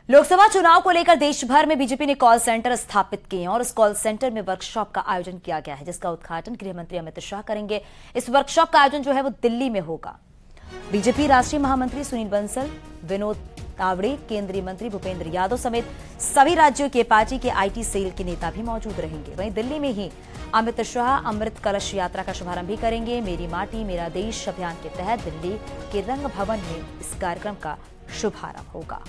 लोकसभा चुनाव को लेकर देश भर में बीजेपी ने कॉल सेंटर स्थापित किए हैं और इस कॉल सेंटर में वर्कशॉप का आयोजन किया गया है, जिसका उद्घाटन गृह मंत्री अमित शाह करेंगे। इस वर्कशॉप का आयोजन जो है वो दिल्ली में होगा। बीजेपी राष्ट्रीय महामंत्री सुनील बंसल, विनोद तावड़े, केंद्रीय मंत्री भूपेंद्र यादव समेत सभी राज्यों के पार्टी के आईटी सेल के नेता भी मौजूद रहेंगे। वहीं दिल्ली में ही अमित शाह अमृत कलश यात्रा का शुभारंभ भी करेंगे। मेरी माटी मेरा देश अभियान के तहत दिल्ली के रंग भवन में इस कार्यक्रम का शुभारंभ होगा।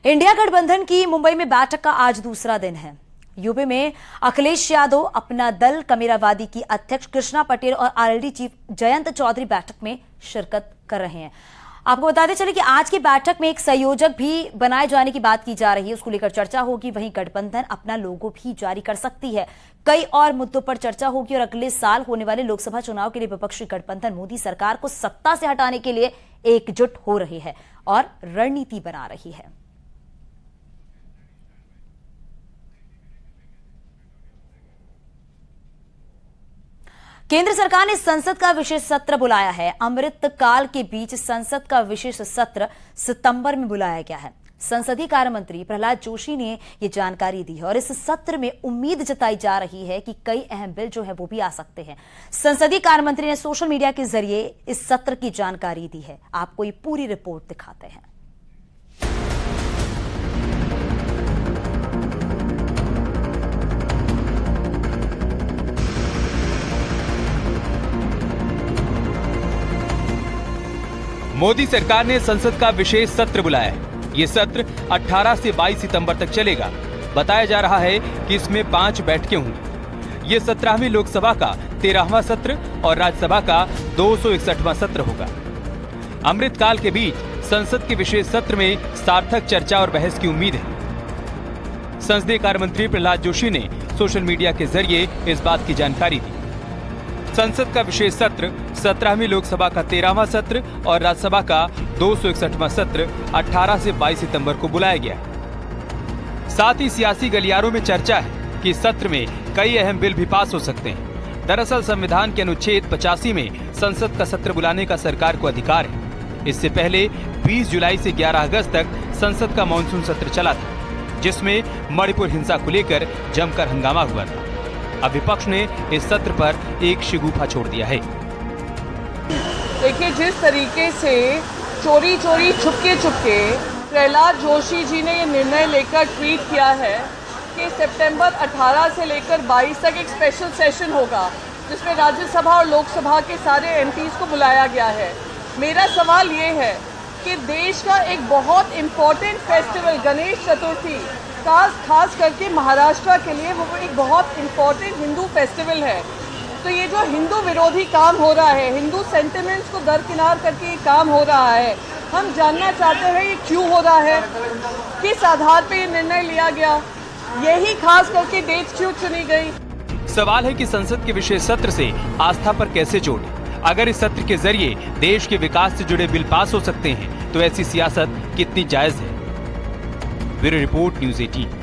इंडिया गठबंधन की मुंबई में बैठक का आज दूसरा दिन है। यूपी में अखिलेश यादव, अपना दल कमेरावादी की अध्यक्ष कृष्णा पटेल और आरएलडी चीफ जयंत चौधरी बैठक में शिरकत कर रहे हैं। आपको बताते चले कि आज की बैठक में एक संयोजक भी बनाए जाने की बात की जा रही है, उसको लेकर चर्चा होगी। वहीं गठबंधन अपना लोगो भी जारी कर सकती है। कई और मुद्दों पर चर्चा होगी और अगले साल होने वाले लोकसभा चुनाव के लिए विपक्षी गठबंधन मोदी सरकार को सत्ता से हटाने के लिए एकजुट हो रही है और रणनीति बना रही है। केंद्र सरकार ने संसद का विशेष सत्र बुलाया है। अमृत काल के बीच संसद का विशेष सत्र सितंबर में बुलाया गया है। संसदीय कार्य मंत्री प्रहलाद जोशी ने यह जानकारी दी है और इस सत्र में उम्मीद जताई जा रही है कि कई अहम बिल जो है वो भी आ सकते हैं। संसदीय कार्य मंत्री ने सोशल मीडिया के जरिए इस सत्र की जानकारी दी है। आपको ये पूरी रिपोर्ट दिखाते हैं। मोदी सरकार ने संसद का विशेष सत्र बुलाया है। ये सत्र 18 से 22 सितंबर तक चलेगा। बताया जा रहा है कि इसमें 5 बैठकें होंगी। ये 17वीं लोकसभा का 13वां सत्र और राज्यसभा का 261वां सत्र होगा। अमृतकाल के बीच संसद के विशेष सत्र में सार्थक चर्चा और बहस की उम्मीद है। संसदीय कार्य मंत्री प्रहलाद जोशी ने सोशल मीडिया के जरिए इस बात की जानकारी दी। संसद का विशेष सत्र 17वीं लोकसभा का 13वां सत्र और राज्यसभा का 261वां सत्र 18 से 22 सितंबर को बुलाया गया है। साथ ही सियासी गलियारों में चर्चा है कि इस सत्र में कई अहम बिल भी पास हो सकते हैं। दरअसल संविधान के अनुच्छेद 85 में संसद का सत्र बुलाने का सरकार को अधिकार है। इससे पहले 20 जुलाई से 11 अगस्त तक संसद का मानसून सत्र चला था, जिसमें मणिपुर हिंसा को लेकर जमकर हंगामा हुआ था। अब विपक्ष ने इस सत्र पर एक शिगुफा छोड़ दिया है। देखिए, जिस तरीके से चोरी चोरी छुपके छुपके प्रहलाद जोशी जी ने ये निर्णय लेकर ट्वीट किया है कि सितंबर 18 से लेकर 22 तक एक स्पेशल सेशन होगा, जिसमें राज्यसभा और लोकसभा के सारे एमपीज को बुलाया गया है। मेरा सवाल ये है कि देश का एक बहुत इम्पोर्टेंट फेस्टिवल गणेश चतुर्थी खास करके महाराष्ट्र के लिए वो एक बहुत इम्पोर्टेंट हिंदू फेस्टिवल है। तो ये जो हिंदू विरोधी काम हो रहा है, हिंदू सेंटिमेंट्स को दरकिनार करके ये काम हो रहा है, हम जानना चाहते हैं ये क्यों हो रहा है, किस आधार पे ये निर्णय लिया गया, यही खास करके डेट क्यों चुनी गई। सवाल है कि संसद के विशेष सत्र से आस्था पर कैसे जोड़े। अगर इस सत्र के जरिए देश के विकास से जुड़े बिल पास हो सकते हैं तो ऐसी सियासत कितनी जायज है। Bureau report, news 18।